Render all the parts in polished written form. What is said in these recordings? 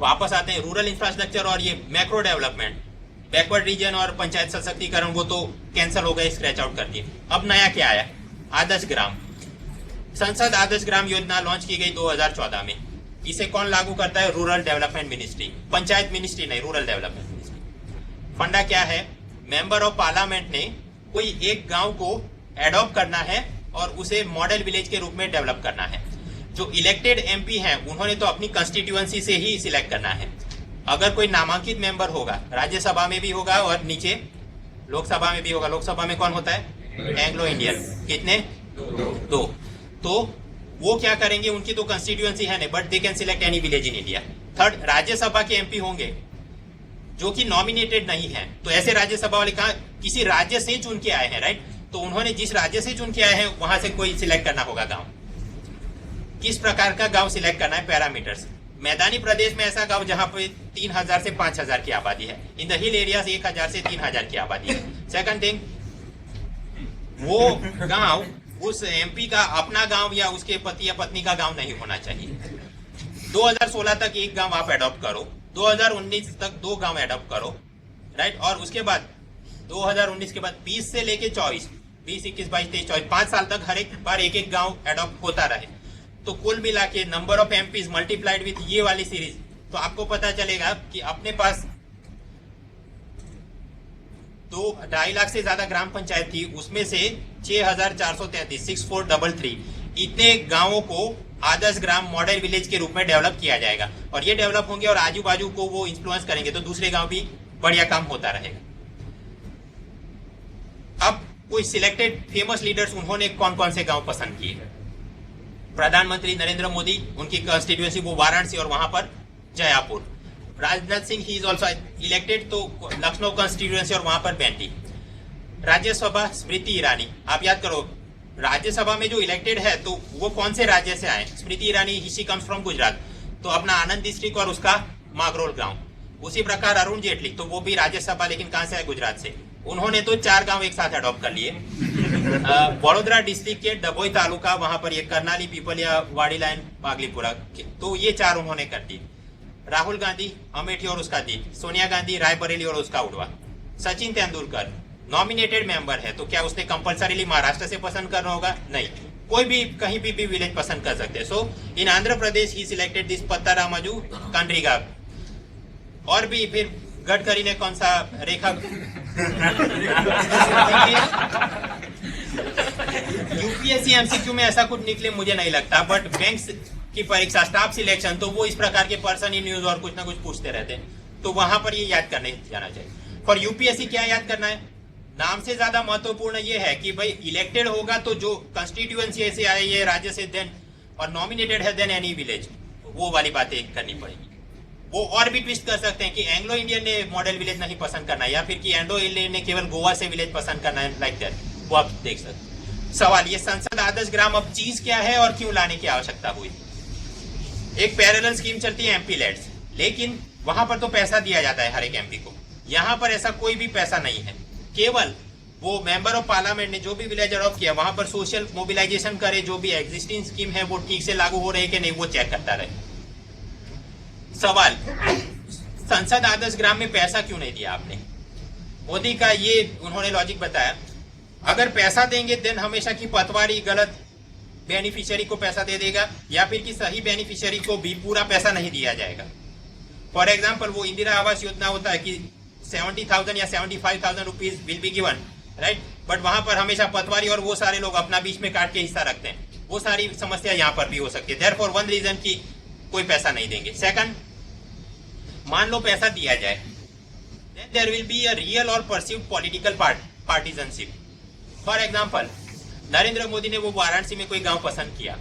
वापस आते हैं रूरल इंफ्रास्ट्रक्चर और ये मैक्रो डेवलपमेंट, बैकवर्ड रीजन और पंचायत सशक्तिकरण, वो तो कैंसिल हो गए, स्क्रैच आउट कर दिए। अब नया क्या आया? आदर्श ग्राम। संसद आदर्श ग्राम योजना लॉन्च की गई 2014 में। इसे कौन लागू करता है? Rural development ministry, panchayat ministry नहीं, रूरल डेवलपमेंट मिनिस्ट्री। फंडा क्या है? मेंबर ऑफ पार्लियामेंट ने कोई एक गांव को एडॉप्ट करना है और उसे मॉडल विलेज के रूप में डेवलप करना है। जो इलेक्टेड एमपी हैं उन्होंने तो अपनी कंस्टिट्यूएंसी से ही सिलेक्ट करना है। अगर कोई नामांकित मेंबर होगा, राज्यसभा में भी होगा और नीचे लोकसभा में भी होगा। लोकसभा में कौन होता है? Anglo Indian. कितने? दो। तो वो क्या करेंगे? उनकी तो कंस्टिट्यूएंसी है नहीं, but they can select any village in India. Third, Rajya Sabha के एमपी होंगे जो कि नॉमिनेटेड नहीं है। तो ऐसे राज्यसभा वाले कहा किसी राज्य से चुन के आए हैं, राइट? तो उन्होंने जिस राज्य से चुन के आए हैं वहां से कोई सिलेक्ट करना होगा गांव। किस प्रकार का गांव सिलेक्ट करना है? पैरामीटर्स। मैदानी प्रदेश में ऐसा गांव जहां पे 3000 से 5000 की आबादी है। इन द हिल एरियाज 1000 से 3000 की आबादी है। सेकंड थिंग, वो गांव उस एमपी का अपना गांव या उसके पति या पत्नी का गांव नहीं होना चाहिए। 2016 तक एक गांव आप एडॉप्ट करो, 2019 तक 2 गांव एडॉप्ट करो, राइट? और उसके बाद 2019 के बाद 20 से लेके 24, 20, 21, 22, 23, 24, 5 साल तक हर एक बार एक एक गांव एडॉप्ट होता रहे। तो कुल मिला के number of MPs multiplied with ये वाली सीरीज, तो आपको पता चलेगा कि अपने पास 2.5 लाख से ज्यादा ग्राम पंचायत थी, उसमें से 6433, 6433 इतने गांवों को आदर्श ग्राम मॉडल विलेज के रूप में डेवलप किया जाएगा। और ये डेवलप होंगे और आजू बाजू को वो इन्फ्लुएंस करेंगे, तो दूसरे गांव भी बढ़िया काम होता रहेगा। अब कोई सिलेक्टेड फेमस लीडर्स उन्होंने कौन कौन से गांव पसंद किए? प्रधानमंत्री नरेंद्र मोदी, उनकी कंस्टिट्यूएंसी वो वाराणसी और वहां पर Jayapur. Rajnath Singh he is also elected, तो लखनऊ कंस्टिट्यूएंसी और वहां पर बैंटी। राज्यसभा स्मृति ईरानी। आप याद करो, राज्यसभा में जो इलेक्टेड है तो वो कौन से राज्य से आए? Smriti Irani, she comes from Gujarat, तो अपना आनंद डिस्ट्रिक्ट और उसका मागरोल गांव। उसी प्रकार अरुण जेटली, तो वो भी राज्यसभा, लेकिन कहां से आए? गुजरात से। उन्होंने तो 4 गांव एक साथ अडॉप्ट कर लिए। बड़ोदरा डिस्ट्रिक्ट के डभोई तालुका, वहां पर ये करनाली, पीपलिया, वाड़ी लाइन, बागलीपुरा, तो ये 4 उन्होंने कर दी। राहुल गांधी अमेठी और उसका दीप, सोनिया गांधी रायबरेली और उसका उड़वा। सचिन तेंदुलकर नॉमिनेटेड मेंबर है, तो क्या उसने कंपल्सरीली महाराष्ट्र से पसंद करना होगा? नहीं, कोई भी कहीं भी विलेज पसंद कर सकते हैं। सो इन आंध्र प्रदेश ही सिलेक्टेड दिस पत्तारामजू कंड्रीगा। और भी फिर गडकरी ने कौन सा रेखा यूपीएससी एमसीक्यू में ऐसा कुछ निकले मुझे नहीं लगता, बट बैंक्स की परीक्षा, स्टाफ सिलेक्शन, तो वो इस प्रकार के पर्सन इन न्यूज और कुछ ना कुछ पूछते रहते हैं, तो वहां पर ये याद करने जाना चाहिए। फॉर यूपीएससी क्या याद करना है? नाम से ज्यादा महत्वपूर्ण ये है कि भाई इलेक्टेड होगा तो जो कंस्टिट्यूएंसी से आए ये राज्य से, देन और नॉमिनेटेड है देन एनी विलेज, वो वाली बातें करनी पड़ेगी। वो और भी ट्विस्ट कर सकते हैं कि एंग्लो इंडियन ने मॉडल विलेज नहीं पसंद करना है, या फिर कि एंग्लो इंडियन ने केवल गोवा से विलेज पसंद करना है, लाइक दैट, वो आप देख सकते हैं। सवाल, ये संसद आदर्श ग्राम अब चीज क्या है और क्यों लाने की आवश्यकता हुई? एक पैरेलल स्कीम चलती है एमपी लेट्स, लेकिन वहां पर तो पैसा दिया जाता है हर एक एमपी को। यहाँ पर ऐसा कोई भी पैसा नहीं है, केवल वो मेंबर ऑफ पार्लियामेंट ने जो भी विलेज अडॉप्ट किया वहां पर सोशल मोबिलाइजेशन करे, जो भी एग्जिस्टिंग स्कीम है वो ठीक से लागू हो रही है कि नहीं वो चेक करता रहे। सवाल, संसद आदर्श ग्राम में पैसा क्यों नहीं दिया आपने? मोदी का ये उन्होंने लॉजिक बताया, अगर पैसा देंगे देन हमेशा की पटवारी गलत बेनिफिशियरी को पैसा दे देगा, या फिर कि सही बेनिफिशियरी को भी पूरा पैसा नहीं दिया जाएगा। फॉर एग्जाम्पल, वो इंदिरा आवास योजना होता है कि 70,000 या 75,000 rupees will be given, right? But वहां पर हमेशा पटवारी और वो सारे लोग अपना बीच में काट के हिस्सा रखते हैं। वो सारी समस्या यहाँ पर भी हो सकती है। देयरफॉर वन रीजन की कोई पैसा नहीं देंगे। सेकंड, मान लो पैसा दिया जाए, then there will be a real or perceived political partisanship. For example, Narendra Modi ने वो वाराणसी में कोई गांव पसंद किया,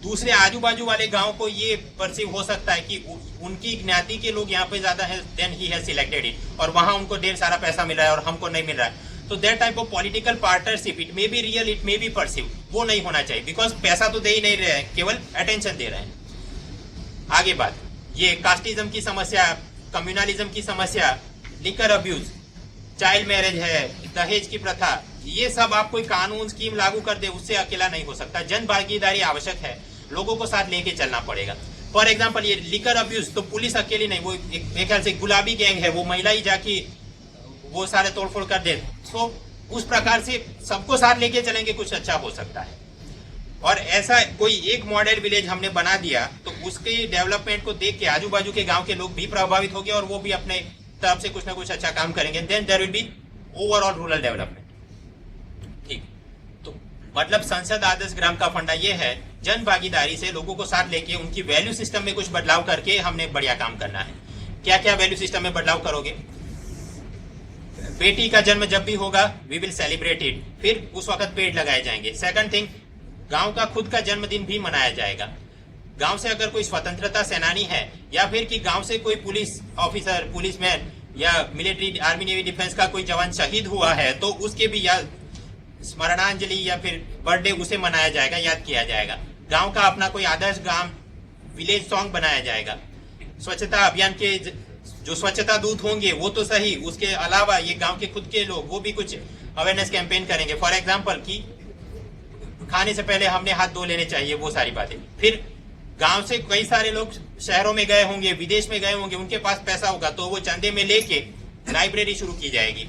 दूसरे आजू बाजू वाले गांव को ये परसीव हो सकता है कि उनकी ज्ञाति के लोग यहाँ पे ज्यादा है, then he has selected it, और वहां उनको ढेर सारा पैसा मिल रहा है और हमको नहीं मिल रहा है। तो that type of political partnership, it may be real, it may be perceive, वो नहीं होना चाहिए, बिकॉज पैसा तो दे ही नहीं रहे हैं, केवल अटेंशन दे रहे हैं। आगे बात, ये कास्टिज्म की समस्या, कम्युनलिज्म की समस्या, लिकर अब्यूज, चाइल्ड मैरिज है, दहेज की प्रथा, ये सब आप कोई कानून स्कीम लागू कर दे उससे अकेला नहीं हो सकता। जन भागीदारी आवश्यक है, लोगों को साथ लेके चलना पड़ेगा। फॉर एग्जाम्पल ये लिकर अब्यूज, तो पुलिस अकेली नहीं, वो एक ख्याल से गुलाबी गैंग है, वो महिला ही जाके वो सारे तोड़फोड़ कर दे। तो उस प्रकार से सबको साथ लेके चलेंगे, कुछ अच्छा हो सकता है। और ऐसा कोई एक मॉडल विलेज हमने बना दिया तो उसके डेवलपमेंट को देख के आजू बाजू के गांव के लोग भी प्रभावित होंगे और वो भी अपने तरफ से कुछ ना कुछ अच्छा काम करेंगे। Then there will be overall rural development. ठीक, तो मतलब संसद आदर्श ग्राम का फंडा ये है, जन भागीदारी से लोगों को साथ लेके उनकी वैल्यू सिस्टम में कुछ बदलाव करके हमने बढ़िया काम करना है। क्या क्या वैल्यू सिस्टम में बदलाव करोगे? बेटी का जन्म जब भी होगा वी विल सेलिब्रेट इट, फिर उस वक्त पेड़ लगाए जाएंगे। सेकंड थिंग, गांव का खुद का जन्मदिन भी मनाया जाएगा। गांव से अगर कोई स्वतंत्रता सेनानी है या फिर कि गांव से कोई पुलिस ऑफिसर, पुलिसमैन या मिलिट्री, आर्मी, नेवी, डिफेंस का कोई जवान शहीद हुआ है तो उसके भी याद स्मरणांजलि या फिर बर्थडे उसे मनाया जाएगा, याद किया जाएगा। गांव का अपना कोई आदर्श ग्राम विलेज सॉन्ग बनाया जाएगा। स्वच्छता अभियान के जो स्वच्छता दूत होंगे वो तो सही, उसके अलावा ये गांव के खुद के लोग वो भी कुछ अवेयरनेस कैंपेन करेंगे। फॉर एग्जाम्पल कि खाने से पहले हमने हाथ धो लेने चाहिए, वो सारी बातें। फिर गांव से कई सारे लोग शहरों में गए होंगे, विदेश में गए होंगे, उनके पास पैसा होगा तो वो चंदे में लेके लाइब्रेरी शुरू की जाएगी।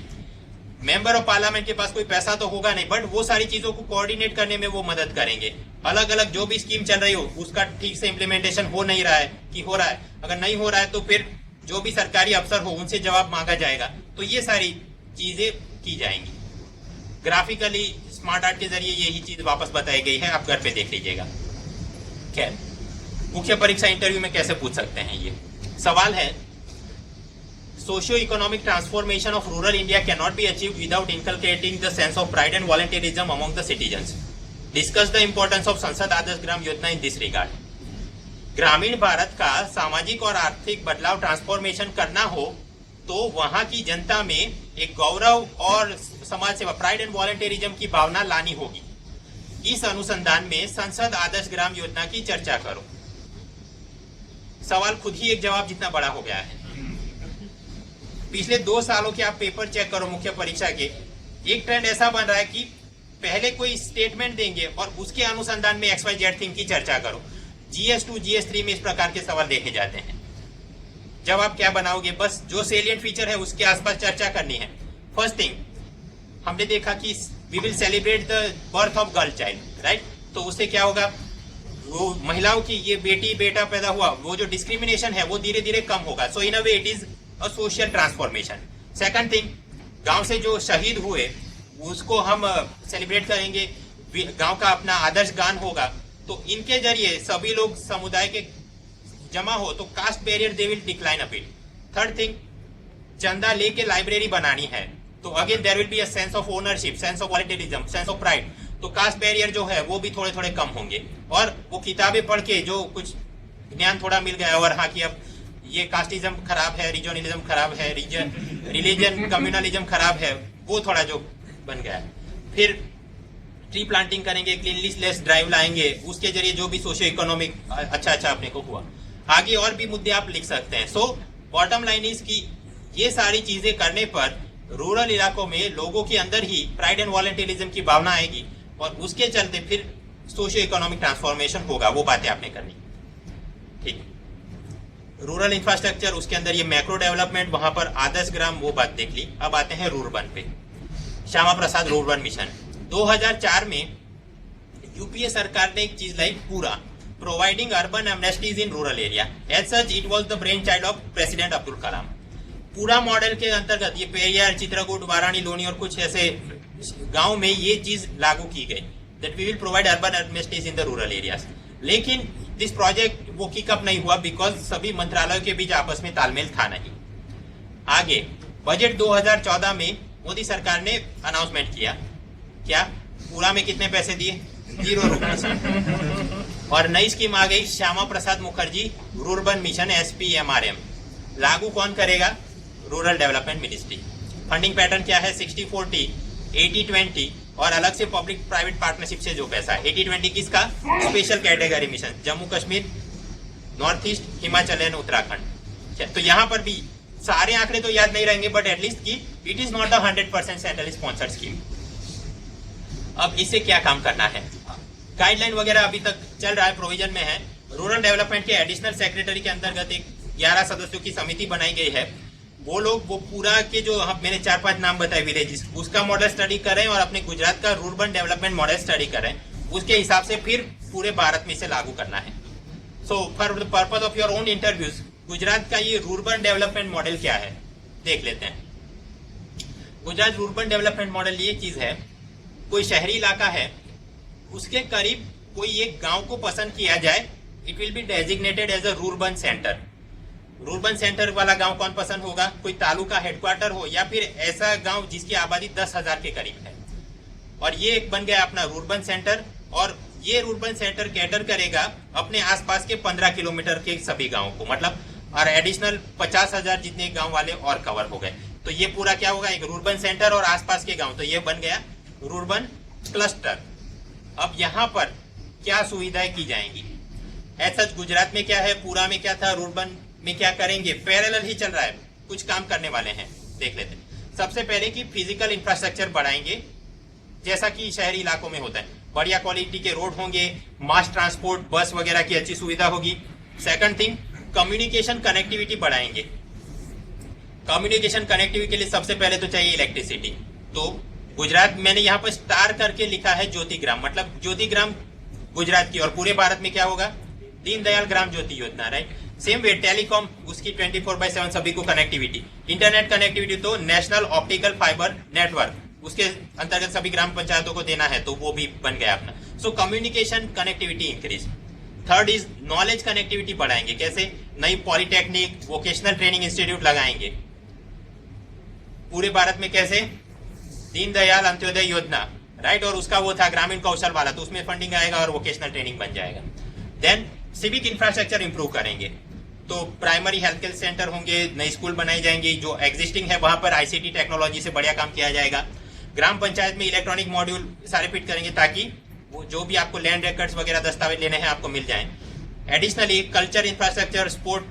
मेंबर ऑफ पार्लियामेंट के पास कोई पैसा तो होगा नहीं, बट वो सारी चीजों को कोऑर्डिनेट करने में वो मदद करेंगे। अलग अलग जो भी स्कीम चल रही हो उसका ठीक से इम्प्लीमेंटेशन हो नहीं रहा है कि हो रहा है, अगर नहीं हो रहा है तो फिर जो भी सरकारी अफसर हो उनसे जवाब मांगा जाएगा। तो ये सारी चीजें की जाएंगी। ग्राफिकली स्मार्ट आर्ट के जरिए यही चीज वापस बताई गई है, आप घर पे देख लीजिएगा। खैर, मुख्य परीक्षा इंटरव्यू में कैसे पूछ सकते हैं? ये सवाल है, socio economic transformation of rural India can not be achieved without inculcating the sense of pride and volunteerism among the citizens. Discuss the importance of संसद Adarsh Gram Yojana in this regard. ग्रामीण भारत का सामाजिक और आर्थिक बदलाव ट्रांसफॉर्मेशन करना हो तो वहां की जनता में एक गौरव और समाज सेवा, प्राइड एंड वॉलंटियरिज्म की भावना लानी होगी। इस अनुसंधान में संसद आदर्श ग्राम योजना की चर्चा करो। सवाल खुद ही एक जवाब जितना बड़ा हो गया है। पिछले 2 सालों के आप पेपर चेक करो मुख्य परीक्षा के, एक ट्रेंड ऐसा बन रहा है कि पहले कोई स्टेटमेंट देंगे और उसके अनुसंधान में XYZ थिंग की चर्चा करो। GS2, GS3 में इस प्रकार के सवाल देखे जाते हैं। जब आप क्या बनाओगे, बस जो सेलिएंट फीचर है उसके आसपास चर्चा करनी है। फर्स्ट थिंग, हमने देखा कि we will celebrate the birth of girl child, right? तो उससे क्या होगा, वो महिलाओं की ये बेटी बेटा पैदा हुआ, वो जो डिस्क्रिमिनेशन है वो धीरे धीरे कम होगा। So in a way it is a social transformation. Second thing, गांव से जो शहीद हुए उसको हम सेलिब्रेट करेंगे, गांव का अपना आदर्श गान होगा, तो इनके जरिए सभी लोग समुदाय के जमा हो तो caste barrier they will decline a bit. Third thing, चंदा लेके लाइब्रेरी बनानी है तो again there will be a sense of ownership, sense of volunteerism, sense of pride. तो कास्ट बैरियर जो है वो भी थोड़े थोड़े कम होंगे और वो किताबें पढ़ के जो कुछ ज्ञान थोड़ा मिल गया और हाँ कि अब ये कास्टिज्म खराब है, रीजनलिज्म खराब है, रिलीजन कम्युनलिज्म खराब है, वो थोड़ा जो बन गया है। फिर ट्री प्लांटिंग करेंगे, क्लीनलीनेस ड्राइव लाएंगे, उसके जरिए जो भी सोशियो इकोनॉमिक अच्छा अपने को हुआ। आगे और भी मुद्दे आप लिख सकते हैं। सो बॉटम लाइन इज की ये सारी चीजें करने पर रूरल इलाकों में लोगों के अंदर ही प्राइड एंड वॉलंटियरिज्म की भावना आएगी और उसके चलते फिर सोशियो इकोनॉमिक ट्रांसफॉर्मेशन होगा। वो बातें आपने करनी, ठीक। रूरल इंफ्रास्ट्रक्चर, उसके अंदर ये मैक्रो डेवलपमेंट, वहां पर आदर्श ग्राम, वो बात देख ली। अब आते हैं रूरबन पे। श्यामा प्रसाद रूरबन मिशन 2004 में यूपीए सरकार ने एक चीज लाई, पूरा providing urban amenities in rural area. As such it was the brainchild of president Abdul Kalam. पूरा मॉडल के अंतर्गत ये पेरियार, चित्रकूट, वाराणी, लोनी और कुछ ऐसे गांव में ये चीज लागू की गई, that we will provide urban amenities in the rural areas. लेकिन दिस प्रोजेक्ट वो किकअप नहीं हुआ बिकॉज सभी मंत्रालयों के बीच आपस में तालमेल था नहीं। आगे बजट 2014 में मोदी सरकार ने अनाउंसमेंट किया, क्या पूरा में कितने पैसे दिए? 0 रुपए। और नई स्कीम आ गई, Shyama Prasad Mukherjee rurban mission SPMRM। लागू कौन करेगा? Rural development ministry. Funding pattern क्या है? 60-40, 80-20 और अलग से पब्लिक प्राइवेट पार्टनरशिप से जो पैसा है। 80-20 किसका? Special category mission, Jammu Kashmir, north east, Himachal and Uttarakhand. तो यहाँ पर भी सारे आंकड़े तो याद नहीं रहेंगे बट एटलीस्ट की it is not a 100% central sponsored scheme. अब इससे क्या काम करना है? गाइडलाइन वगैरह अभी तक चल रहा है, प्रोविजन में है। रूरल डेवलपमेंट के एडिशनल सेक्रेटरी के अंतर्गत एक 11 सदस्यों की समिति बनाई गई है। वो लोग वो पूरा के जो मैंने 4-5 नाम बताए विलेजेस, उसका मॉडल स्टडी कर रहे हैं और अपने गुजरात का रूरबन डेवलपमेंट मॉडल स्टडी कर रहे हैं। उसके हिसाब से फिर पूरे भारत में इसे लागू करना है। So for the purpose of your own interviews, Gujarat का ये रूरबन डेवलपमेंट मॉडल क्या है देख लेते हैं। गुजरात रूरबन डेवलपमेंट मॉडल ये चीज है, कोई शहरी इलाका है, उसके करीब कोई एक गांव को पसंद किया जाए, it will be designated as a rurban centre. Rurban centre वाला गांव कौन पसंद होगा? कोई तालुका हेडक्वार्टर हो या फिर ऐसा गांव जिसकी आबादी 10,000 के करीब है। और ये एक बन गया अपना रूरबन सेंटर, और ये रूरबन सेंटर कैटर करेगा अपने आसपास के 15 किलोमीटर के सभी गांवों को, मतलब और एडिशनल 50,000 जितने गांव वाले और कवर हो गए। तो ये पूरा क्या होगा? एक रूरबन सेंटर और आसपास के गांव, तो ये बन गया रूरबन क्लस्टर। अब यहाँ पर क्या सुविधाएं की जाएंगी? ऐसा गुजरात में क्या है, पूरा में क्या था, रूरबन में क्या करेंगे, पैरेलल ही चल रहा है, कुछ काम करने वाले हैं, देख लेते हैं। सबसे पहले कि फिजिकल इंफ्रास्ट्रक्चर बढ़ाएंगे, जैसा कि शहरी इलाकों में होता है। बढ़िया क्वालिटी के रोड होंगे, मास ट्रांसपोर्ट, बस वगैरह की अच्छी सुविधा होगी। सेकंड थिंग, कम्युनिकेशन कनेक्टिविटी बढ़ाएंगे। कम्युनिकेशन कनेक्टिविटी के लिए सबसे पहले तो चाहिए इलेक्ट्रिसिटी। तो गुजरात, मैंने यहाँ पर स्टार करके लिखा है ज्योतिग्राम, मतलब ज्योतिग्राम गुजरात की, और पूरे भारत में क्या होगा? दीनदयाल ग्राम ज्योति योजना, राइट। सेम वे टेलीकॉम, उसकी 24/7 सभी को कनेक्टिविटी। इंटरनेट कनेक्टिविटी तो नेशनल ऑप्टिकल फाइबर नेटवर्क, उसके अंतर्गत सभी ग्राम पंचायतों को देना है, तो वो भी बन गया अपना। So communication connectivity increase. Third is knowledge connectivity बढ़ाएंगे। कैसे? नई पॉलिटेक्निक, वोकेशनल ट्रेनिंग इंस्टीट्यूट लगाएंगे पूरे भारत में। कैसे? दीनदयाल अंत्योदय योजना, राइट, और उसका वो था ग्रामीण कौशल वाला, तो उसमें फंडिंग आएगा और वोकेशनल ट्रेनिंग बन जाएगा। देन सिविक इंफ्रास्ट्रक्चर इंप्रूव करेंगे, तो प्राइमरी हेल्थ केयर सेंटर होंगे, नई स्कूल बनाई जाएंगी, जो एग्जिस्टिंग है वहां पर आईसीटी टेक्नोलॉजी से बढ़िया काम किया जाएगा। ग्राम पंचायत में इलेक्ट्रॉनिक मॉड्यूल सारे फिट करेंगे, ताकि वो जो भी आपको लैंड रिकॉर्ड्स वगैरह दस्तावेज लेने हैं आपको मिल जाएं। Additionally culture infrastructure, sport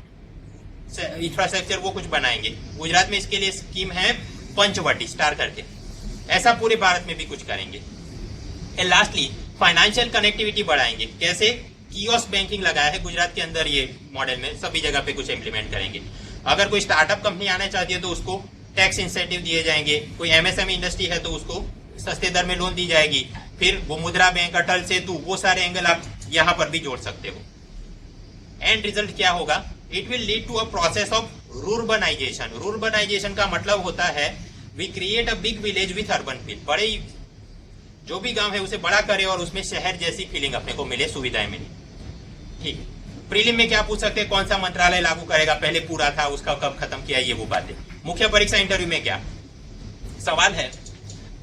infrastructure वो कुछ बनाएंगे। गुजरात में इसके लिए स्कीम है पंचवटी, स्टार करके। ऐसा पूरे भारत में भी कुछ करेंगे। एंड लास्टली फाइनेंशियल कनेक्टिविटी बढ़ाएंगे। कैसे? कियोस्क बैंकिंग लगाया है गुजरात के अंदर, ये मॉडल में सभी जगह पे कुछ इम्प्लीमेंट करेंगे। अगर कोई स्टार्टअप कंपनी आना चाहती है तो उसको टैक्स इंसेंटिव दिए जाएंगे। कोई एमएसएमई इंडस्ट्री है तो उसको सस्ते दर में लोन दी जाएगी। फिर वो मुद्रा बैंक, अटल सेतु, वो सारे एंगल आप यहाँ पर भी जोड़ सकते हो। एंड रिजल्ट क्या होगा? It will lead to a process of rurbanization. Rurbanization का मतलब होता है we create a big village with urban feel. बड़े जो भी गांव है उसे बड़ा करे और उसमें शहर जैसी फीलिंग अपने को मिले, सुविधाएं मिले। ठीक है। प्रीलिम में क्या पूछ सकते हैं? कौन सा मंत्रालय लागू करेगा? पहले पूरा था, उसका कब खत्म किया, ये वो बातें। मुख्य परीक्षा इंटरव्यू में क्या सवाल है?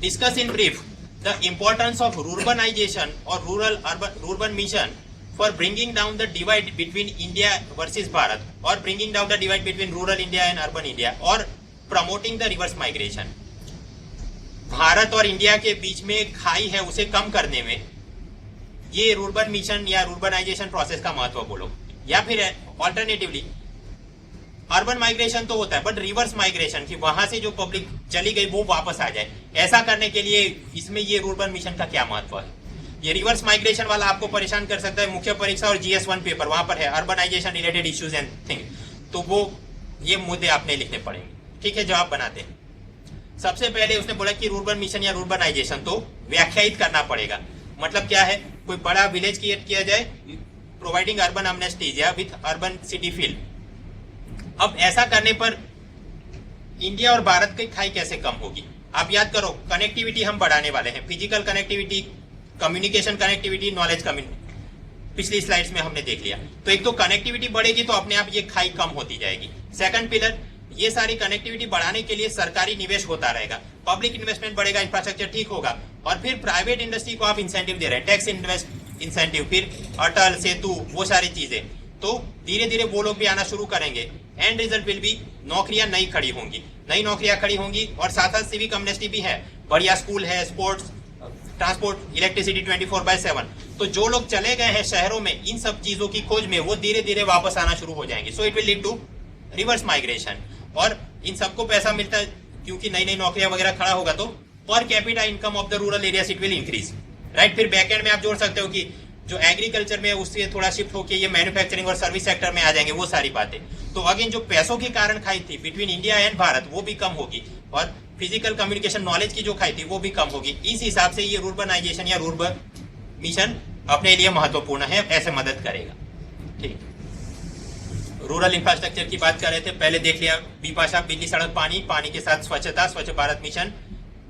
Discuss in brief the importance of rurbanization और rurban mission for bringing down the divide between India versus Bharat, और bringing down the divide between rural India and urban India, और promoting the reverse migration. Bharat और India के बीच में खाई है, उसे कम करने में ये रूरबन मिशन या रूरबनाइजेशन प्रोसेस का महत्व बोलो। या फिर ऑल्टरनेटिवली अर्बन माइग्रेशन तो होता है, बट रिवर्स माइग्रेशन की वहां से जो पब्लिक चली गई वो वापस आ जाए, ऐसा करने के लिए इसमें ये रूरबन मिशन का क्या महत्व है? ये रिवर्स माइग्रेशन वाला आपको परेशान कर सकता है। मुख्य परीक्षा और GS1 पेपर वहां पर है urbanization related issues and thing, तो वो ये मुद्दे आपने लिखने पड़ेंगे। ठीक है, जवाब बनाते हैं। सबसे पहले उसने बोला कि रूरबन मिशन या रूरबनाइजेशन तो व्याख्यायित करना पड़ेगा। मतलब क्या है? कोई बड़ा विलेज क्रिएट किया जाए, प्रोवाइडिंग अर्बन एमनेस्टीज या विथ अर्बन सिटी फील। अब ऐसा करने पर इंडिया और भारत की खाई कैसे कम होगी? आप याद करो, कनेक्टिविटी हम बढ़ाने वाले हैं, physical connectivity, communication connectivity, knowledge community, पिछली स्लाइड्स में हमने देख लिया। तो एक तो कनेक्टिविटी बढ़ेगी तो अपने आप ये खाई कम होती जाएगी। सेकंड पिलर, ये सारी कनेक्टिविटी बढ़ाने के लिए सरकारी निवेश होता रहेगा, पब्लिक इन्वेस्टमेंट बढ़ेगा, इंफ्रास्ट्रक्चर ठीक होगा, और फिर प्राइवेट इंडस्ट्री को आप इंसेंटिव दे रहे हैं, टैक्स इंसेंटिव, फिर अटल सेतु, वो सारी चीजें, तो धीरे धीरे वो लोग भी आना शुरू करेंगे। एंड रिजल्ट विल बी नौकरियां नई खड़ी होंगी, नई नौकरियां खड़ी होंगी, और साथ साथ सिविक एमनेस्टी भी है, बढ़िया स्कूल है, स्पोर्ट्स, ट्रांसपोर्ट, इलेक्ट्रिसिटी 24/7। तो जो लोग चले गए हैं शहरों में इन सब चीजों की खोज में, वो धीरे धीरे वापस आना शुरू हो जाएंगे। So it will lead to reverse migration, और इन सबको पैसा मिलता है क्योंकि नई नई नौकरियां वगैरह खड़ा होगा, तो per capita income of the rural areas it will increase, right. फिर बैकएंड में आप जोड़ सकते हो कि जो एग्रीकल्चर में है उससे थोड़ा शिफ्ट होके ये मैन्युफैक्चरिंग और सर्विस सेक्टर में आ जाएंगे, वो सारी बातें। तो अगेन जो पैसों के कारण खाई थी बिटवीन इंडिया एंड भारत वो भी कम होगी, और फिजिकल कम्युनिकेशन नॉलेज की जो खाई थी वो भी कम होगी। इस हिसाब से ये रूरबनाइजेशन या रूरबन मिशन अपने लिए महत्वपूर्ण है, ऐसे मदद करेगा। ठीक, रूरल इंफ्रास्ट्रक्चर की बात कर रहे थे, पहले देख लिया बिपाशा, बिजली सड़क पानी, पानी के साथ स्वच्छता, स्वच्छ Bharat mission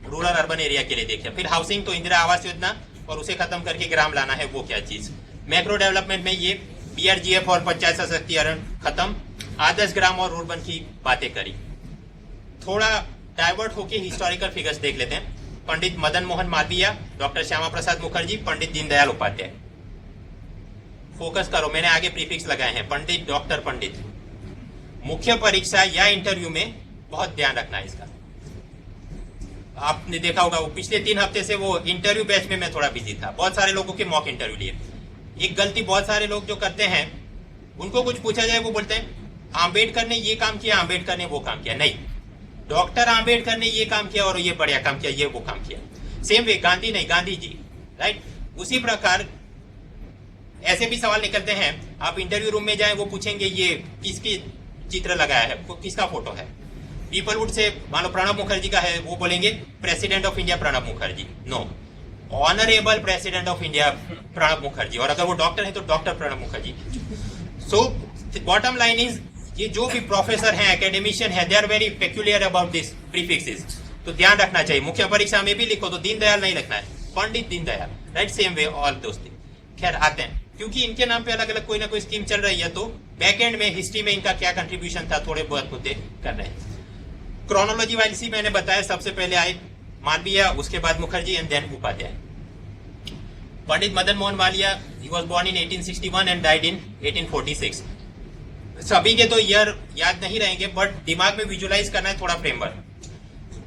rural urban area के लिए देख लिया। फिर हाउसिंग तो इंदिरा आवास योजना, और उसे खत्म करके ग्राम लाना है, वो क्या चीज। मैक्रो डेवलपमेंट में ये BRGF और पंचायत सशक्तिकरण खत्म, आदर्श ग्राम और रूरबन की बातें करी। थोड़ा डाइवर्ट होके हिस्टोरिकल फिगर्स देख लेते हैं। पंडित मदन मोहन मालवीय, डॉक्टर श्यामा प्रसाद मुखर्जी, पंडित दीनदयाल उपाध्याय। फोकस करो, मैंने आगे प्रीफिक्स लगाए हैं, पंडित, डॉक्टर, पंडित। मुख्य परीक्षा या इंटरव्यू में बहुत ध्यान रखना है इसका। आपने देखा होगा वो पिछले 3 हफ्ते से वो इंटरव्यू बैच में मैं थोड़ा बिजी था, बहुत सारे लोगों के मॉक इंटरव्यू लिए। एक गलती बहुत सारे लोग जो करते हैं, उनको कुछ पूछा जाए वो बोलते हैं आम्बेडकर ने ये काम किया, आम्बेडकर ने वो काम किया। नहीं, डॉक्टर आम्बेडकर ने ये काम किया और ये बढ़िया काम किया, ये वो काम किया। सेम वे गांधी नहीं, गांधी जी, राइट। उसी प्रकार ऐसे भी सवाल निकलते हैं, आप इंटरव्यू रूम में जाएं, वो पूछेंगे ये किसकी चित्र लगाया है, किसका फोटो है। पीपलवुड से मान लो प्रणब मुखर्जी का है, वो बोलेंगे president of India Pranab Mukherjee. No, honourable president of India Pranab Mukherjee, और अगर वो डॉक्टर है तो doctor Pranab Mukherjee. So bottom line is, ये जो भी प्रोफेसर हैं, एकेडमिशियन है, they are very peculiar about this prefixes, तो ध्यान रखना चाहिए। मुख्य परीक्षा में भी लिखो तो दीनदयाल नहीं लिखना है, Pandit Deendayal, right. Same way all दोस्त। खैर आते हैं, क्योंकि इनके नाम पे अलग अलग कोई ना कोई स्कीम चल रही है, तो बैक एंड में हिस्ट्री में इनका क्या कंट्रीब्यूशन था, थोड़े बहुत मुद्दे कर रहे हैं। क्रोनोलॉजी वाइज मैंने बताया, सबसे पहले आए मालवीय, उसके बाद Mukherjee and then Upadhyay. Pandit Madan Mohan Malviya, he was born in 1861 and died in 1846। सभी के तो ईयर याद नहीं रहेंगे, बट दिमाग में विजुअलाइज करना है थोड़ा framework.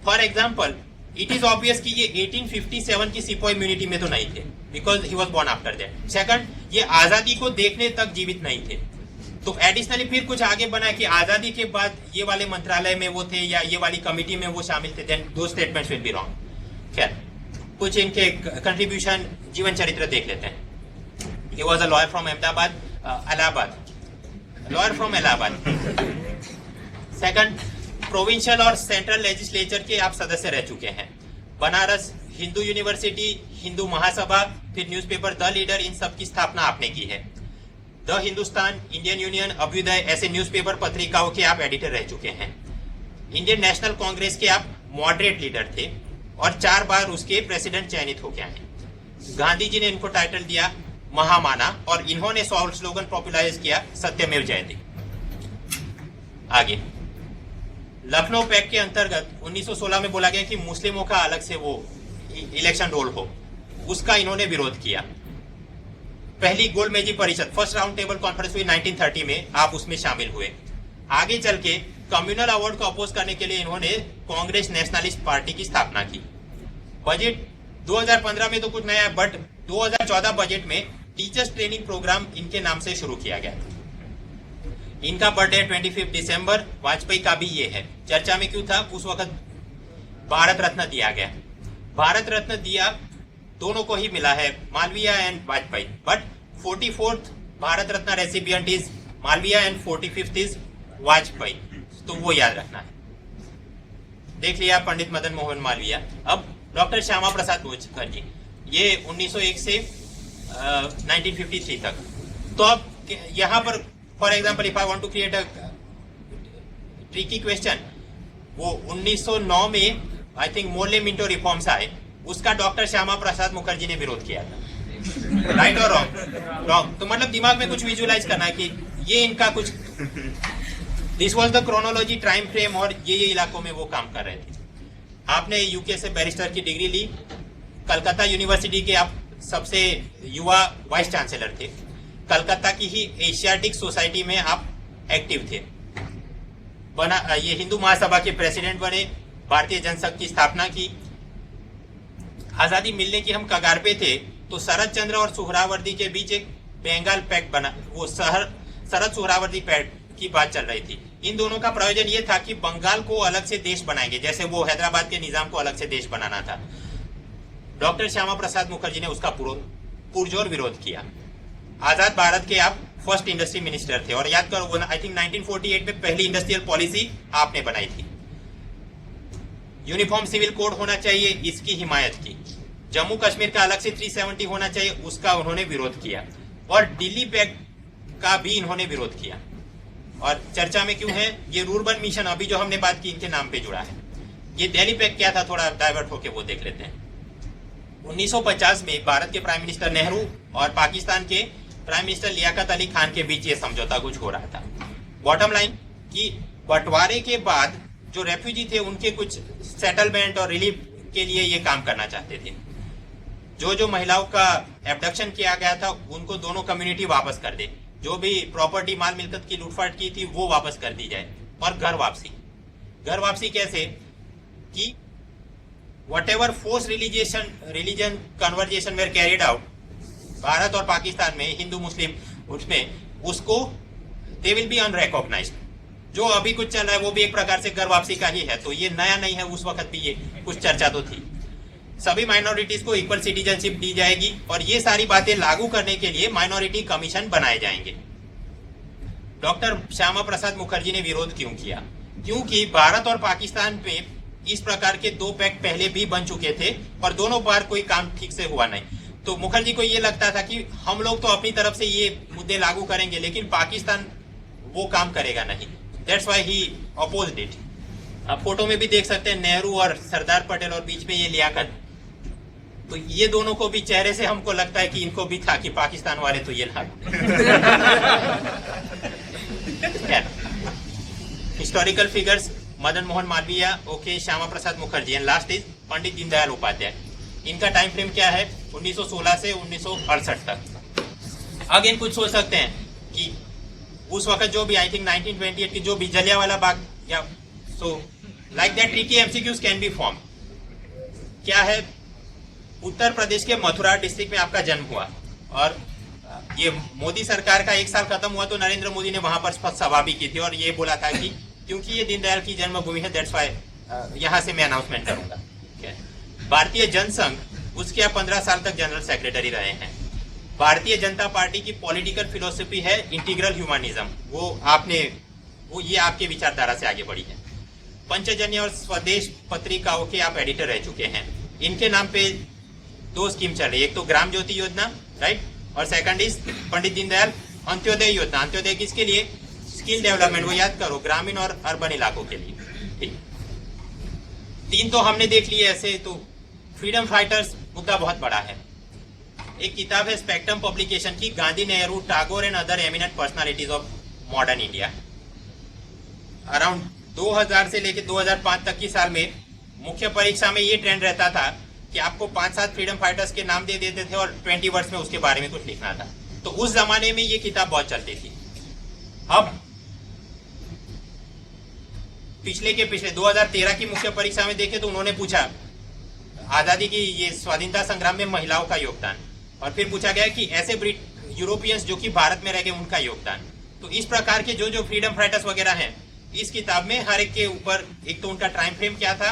For example, it is obvious कि ये 1857 की सिपाही इम्यूनिटी में तो नहीं थे, because he was born after that. Second, ये आजादी को देखने तक जीवित नहीं थे, तो एडिशनली फिर कुछ आगे बना कि आजादी के बाद ये वाले मंत्रालय में वो थे या ये वाली कमिटी में वो शामिल थे, देन दो स्टेटमेंट्स विल बी रॉन्ग। खैर, कुछ इनके कंट्रीब्यूशन, जीवन चरित्र देख लेते हैं। He was a lawyer from Ahmedabad, Allahabad, lawyer from Allahabad. Second, provincial और सेंट्रल लेजिस्लेचर के आप सदस्य रह चुके हैं। बनारस हिंदू यूनिवर्सिटी, हिंदू महासभा, फिर न्यूज़पेपर द लीडर, इन सब की स्थापना आपने की है। The Hindustan, Indian Union, Abhyudaya, ऐसे न्यूज़पेपर पत्रिकाओं के आप एडिटर रह चुके हैं। इंडियन नेशनल कांग्रेस के आप मॉडरेट लीडर थे और 4 बार उसके प्रेसिडेंट चयनित होकर आए। गांधी जी ने इनको टाइटल दिया महामाना, और इन्होंने स्लोगन पॉपुलराइज किया सत्यमेव जयते। आगे, लखनऊ पैक्ट के अंतर्गत 1916 में बोला गया कि मुस्लिमों का अलग से वो इलेक्शन रोल हो, उसका इन्होंने विरोध किया। पहली गोलमेजी परिषद, फर्स्ट राउंड टेबल कॉन्फ्रेंस हुई 1930 में, आप उसमें शामिल हुए। आगे चल के कम्युनल अवार्ड को अपोज करने के लिए इन्होंने कांग्रेस नेशनलिस्ट पार्टी की स्थापना की। बजट 2015 में तो कुछ नया है, बट 2014 बजट में टीचर्स ट्रेनिंग प्रोग्राम इनके नाम से शुरू किया गया। इनका बर्थडे 25 दिसंबर, वाजपेयी का भी ये है। चर्चा में क्यों था, उस वक्त भारत रत्न दिया गया। भारत रत्न दिया दोनों को ही मिला है, Malviya and Vajpayee, but 44th Bharat Ratna recipient is Malviya and 45th is Vajpayee, तो वो याद रखना है। देख लिया पंडित मदन मोहन मालवीय। अब डॉक्टर श्यामा प्रसाद मुखर्जी, ये 1901 से 1953 तक। तो अब यहाँ पर for example, if I want to create a tricky question, वो 1909 में I think Morley Minto reforms आए, उसका डॉक्टर श्यामा प्रसाद मुखर्जी ने विरोध किया था। राइट और रॉन्ग? रॉन्ग। तो मतलब दिमाग में कुछ विजुअलाइज करना है कि ये इनका कुछ, this was the chronology, time frame, और ये इलाकों में वो काम कर रहे थे। आपने यूके से बैरिस्टर की डिग्री ली, कलकत्ता यूनिवर्सिटी के आप सबसे युवा वाइस चांसलर थे, कलकत्ता की ही एशियाटिक सोसाइटी में आप एक्टिव थे, ये हिंदू महासभा के प्रेसिडेंट बने, भारतीय जनसंघ की स्थापना की। आजादी मिलने की हम कगार पे थे, तो शरद चंद्र और सुहरावर्दी के बीच एक बंगाल पैक्ट बना, वो शरद सुहरावर्दी पैक्ट की बात चल रही थी। इन दोनों का प्रयोजन ये था कि बंगाल को अलग से देश बनाएंगे, जैसे वो हैदराबाद के निजाम को अलग से देश बनाना था। डॉक्टर श्यामा प्रसाद मुखर्जी ने उसका पुरजोर विरोध किया। आजाद भारत के आप फर्स्ट इंडस्ट्री मिनिस्टर थे और याद करो आई थिंक 1948 में पहली इंडस्ट्रियल पॉलिसी आपने बनाई थी। यूनिफॉर्म सिविल कोड होना चाहिए, इसकी हिमायत की। जम्मू कश्मीर का अलग से 370 होना चाहिए, उसका उन्होंने विरोध किया। और दिल्ली पैक्ट का भी इन्होंने विरोध किया। और चर्चा में क्यों है ये रूरबन मिशन, अभी जो हमने बात की इनके नाम पे जुड़ा है। ये दिल्ली पैक्ट क्या था, थोड़ा डाइवर्ट होके वो देख लेते हैं। 1950 में भारत के प्राइम मिनिस्टर नेहरू और पाकिस्तान के प्राइम मिनिस्टर लियाकत अली खान के बीच ये समझौता कुछ हो रहा था। बॉटम लाइन कि बंटवारे के बाद जो रेफ्यूजी थे उनके कुछ सेटलमेंट और रिलीफ के लिए ये काम करना चाहते थे। जो महिलाओं का एब्डक्शन किया गया था उनको दोनों कम्युनिटी वापस कर दे, जो भी प्रॉपर्टी माल मिलकत की लूटपाट की थी वो वापस कर दी जाए। और घर वापसी कैसे कि whatever forced religion conversation were carried out, Bharat और पाकिस्तान में हिंदू मुस्लिम उसमें उसको they will be unrecognized। जो अभी कुछ चल रहा है वो भी एक प्रकार से घर वापसी का ही है, तो ये नया नहीं है, उस वक्त भी ये कुछ चर्चा तो थी। सभी माइनॉरिटीज को इक्वल सिटीजनशिप दी जाएगी और ये सारी बातें लागू करने के लिए माइनॉरिटी कमीशन बनाए जाएंगे। डॉक्टर श्यामा प्रसाद मुखर्जी ने विरोध क्यों किया? क्योंकि भारत और पाकिस्तान में इस प्रकार के 2 पैक्ट पहले भी बन चुके थे और दोनों बार कोई काम ठीक से हुआ नहीं। तो मुखर्जी को ये लगता था कि हम लोग तो अपनी तरफ से ये मुद्दे लागू करेंगे लेकिन पाकिस्तान वो काम करेगा नहीं। That's why he opposed it. आप फोटो में भी देख सकते हैं नेहरू और सरदार पटेल और बीच में ये लियाकत। तो ये दोनों को भी चेहरे से हमको लगता है कि इनको भी था कि पाकिस्तान वाले तो ये लागू। Historical figures Madan Mohan Malaviya, okay, Shyama Prasad Mukherjee and last is Pandit Deendayal Upadhyay. इनका टाइम फ्रेम क्या है? 1916 से 1968 तक। अगेन कुछ सोच सकते हैं कि उस वक्त जो भी आई थिंक 1928 की जो भी जलियांवाला बाग या so like that tricky MCQs can be form. क्या है, उत्तर प्रदेश के मथुरा डिस्ट्रिक्ट में आपका जन्म हुआ और ये मोदी सरकार का 1 साल खत्म हुआ तो नरेंद्र मोदी ने वहां पर सभा भी की थी और ये बोला था कि क्योंकि ये दीनदयाल की जन्मभूमि है दैट्स व्हाई यहाँ से मैं अनाउंसमेंट करूंगा। भारतीय जनसंघ उसके आप 15 साल तक जनरल सेक्रेटरी रहे हैं। भारतीय जनता पार्टी की पॉलिटिकल फिलोसफी है इंटीग्रल ह्यूमनिज्म, वो ये आपके विचारधारा से आगे बढ़ी है। पंचजन्य और स्वदेश पत्रिकाओं के आप एडिटर रह चुके हैं। इनके नाम पे 2 स्कीम चल रही है, एक तो ग्राम ज्योति योजना, राइट, और सेकंड इज पंडित दीनदयाल अंत्योदय योजना। अंत्योदय किसके लिए? स्किल डेवलपमेंट, वो याद करो, ग्रामीण और अर्बन इलाकों के लिए। ठीक, 3 तो हमने देख लिए ऐसे। तो फ्रीडम फाइटर्स मुद्दा बहुत बड़ा है। एक किताब है स्पेक्ट्रम पब्लिकेशन की, Gandhi, Nehru, Tagore and other eminent personalities of modern India. Around 2000 से लेकर 2005 तक की साल में मुख्य परीक्षा में ये ट्रेंड रहता था कि आपको 5-7 फ्रीडम फाइटर्स के नाम दे देते थे और 20 वर्ड्स में उसके बारे में कुछ लिखना था। तो उस जमाने में ये किताब बहुत चलती थी। अब पिछले 2013 की मुख्य परीक्षा में देखे तो उन्होंने पूछा आजादी की ये स्वाधीनता संग्राम में महिलाओं का योगदान, और फिर पूछा गया कि ऐसे यूरोपियंस जो कि भारत में रह गए उनका योगदान। तो इस प्रकार के जो फ्रीडम फाइटर्स वगैरह हैं इस किताब में हर एक के ऊपर एक तो उनका टाइम फ्रेम क्या था,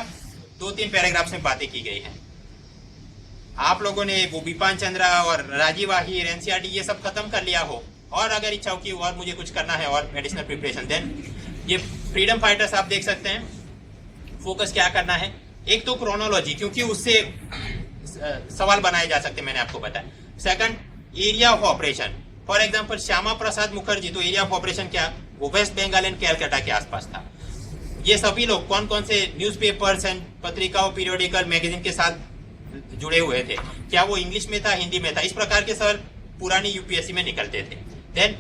2-3 पैराग्राफ्स में बातें की गई हैं। आप लोगों ने वो बिपान चंद्रा और राजीव आहिर, एनसीईआरटी ये सब खत्म कर लिया हो और अगर इच्छा हो कि और मुझे कुछ करना है और एडिशनल प्रिपरेशन, देन ये फ्रीडम फाइटर्स आप देख सकते हैं। फोकस क्या करना है, एक तो क्रोनोलॉजी, क्योंकि उससे सवाल बनाए जा सकते, मैंने आपको बताया। Second, area of operation. For example Shyama Prasad Mukherjee, तो एरिया ऑफ ऑपरेशन क्या, वो वेस्ट बंगाल एंड कैलकाटा के आसपास था। ये सभी लोग कौन कौन से न्यूज़पेपर्स एंड पत्रिकाओं, पीरियोडिकल, मैगजीन के साथ जुड़े हुए थे, क्या वो इंग्लिश में था, हिंदी में था, इस प्रकार के सवाल पुरानी यूपीएससी में निकलते थे। देन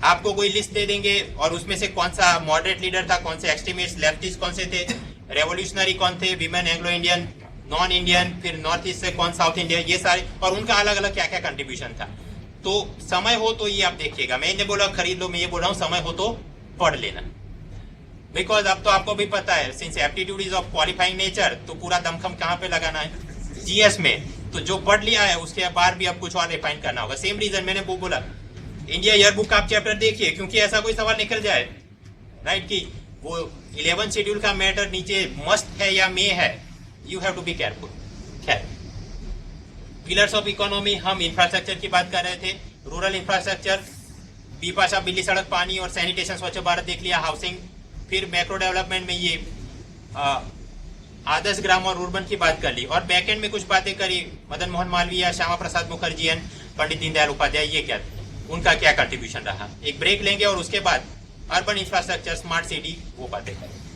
आपको कोई लिस्ट दे देंगे और उसमें से कौन सा मॉडरेट लीडर था, कौन से एक्सट्रीमिस्ट, लेफ्टिस्ट कौन से थे, रेवोल्यूशनरी कौन थे, women, Anglo Indian, non Indian, फिर नॉर्थ ईस्ट से कौन, साउथ इंडिया, ये सारे, और उनका अलग अलग क्या क्या कंट्रीब्यूशन था। तो समय हो तो ये आप देखिएगा, मैं नहीं बोला खरीद लो, मैं ये बोल रहा हूँ समय हो तो पढ़ लेना, बिकॉज अब तो आपको भी पता है since aptitude is of qualifying nature, तो पूरा दमखम कहाँ पे लगाना है, जीएस में। तो जो पढ़ लिया है उसके बाद भी अब कुछ और रिफाइन करना होगा। सेम रीजन मैंने वो बोला, इंडिया ईयर बुक का आप चैप्टर देखिए, क्योंकि ऐसा कोई सवाल निकल जाए, राइट, कि वो 11 शेड्यूल का मैटर नीचे मस्ट है या मे है, you have to be careful. खैर, पिलर्स ऑफ इकोनॉमी, हम इंफ्रास्ट्रक्चर की बात कर रहे थे। रूरल इंफ्रास्ट्रक्चर, बीपाशा बिल्ली सड़क, पानी और सैनिटेशन, स्वच्छ भारत देख लिया, हाउसिंग। फिर मैक्रो डेवलपमेंट में ये आदर्श ग्राम और रूर्बन की बात कर ली, और बैकएंड में कुछ बातें करी मदन मोहन मालवीय, श्यामा प्रसाद मुखर्जी, पंडित दीनदयाल उपाध्याय, ये क्या उनका क्या कंट्रीब्यूशन रहा। एक ब्रेक लेंगे और उसके बाद अर्बन इंफ्रास्ट्रक्चर, स्मार्ट सिटी, वो बातें करें।